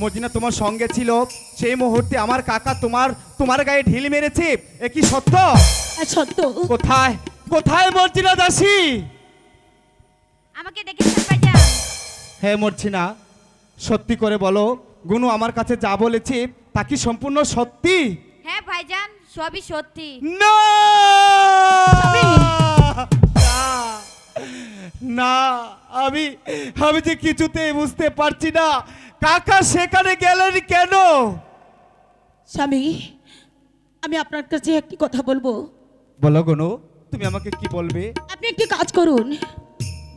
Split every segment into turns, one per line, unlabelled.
মর্জিনা তোমার সঙ্গে ছিল, সেই মুহূর্তে আমার কাকা তোমার গায়ে ঢিল মেরেছে, এ কি সত্য?
সত্য।
কোথায় কোথায় মর্জিনা দাসী?
আমাকে দেখেছেন ভাইজান?
হ্যাঁ মর্জিনা, সত্যি করে বলো, গুনু আমার কাছে যা বলেছে তা কি সম্পূর্ণ সত্যি?
হ্যাঁ ভাইজান, সবই সত্যি।
না না, আমি যে কিছুতেই বুঝতে পারছি না কাকা সেখানে গেলেন কেন?
স্বামী, আমি আপনার কাছে একটি কথা বলবো।
বলো গুনু, তুমি আমাকে কি বলবে?
আপনি একটি কাজ করুন।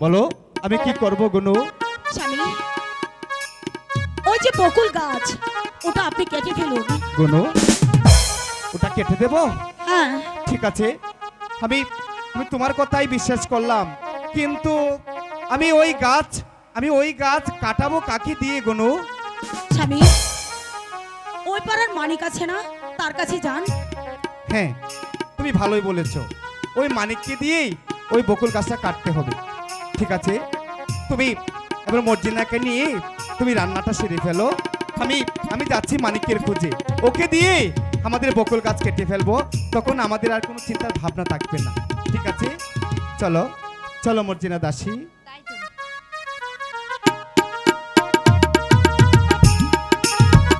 বলো, আমি কি করব গুনু?
স্বামী, ওই যে বকুল গাছ, ওটা আপনি কেটে ফেলুন।
গুনু, ওটা কেটে দেব?
হ্যাঁ
ঠিক আছে, আমি তোমার কথাই বিশ্বাস করলাম, কিন্তু আমি ওই গাছ কাটাবো কাকে দিয়ে গুনু?
স্বামী, ওই পাড়ার মানিক আছে না, তার কাছে যান।
হ্যাঁ, তুমি ভালোই বলেছো, ওই মানিককে দিয়েই ওই বকুল গাছটা কাটতে হবে। ঠিক আছে, তুমি এবার মর্জিনাকে নিয়ে তুমি রান্নাটা সেরে ফেলো, আমি যাচ্ছি মানিকের খোঁজে, ওকে দিয়ে আমাদের বকুল গাছ কেটে ফেলবো, তখন আমাদের আর কোনো চিন্তার ভাবনা থাকবে না। ঠিক আছে, চলো চলো মর্জিনা দাসী।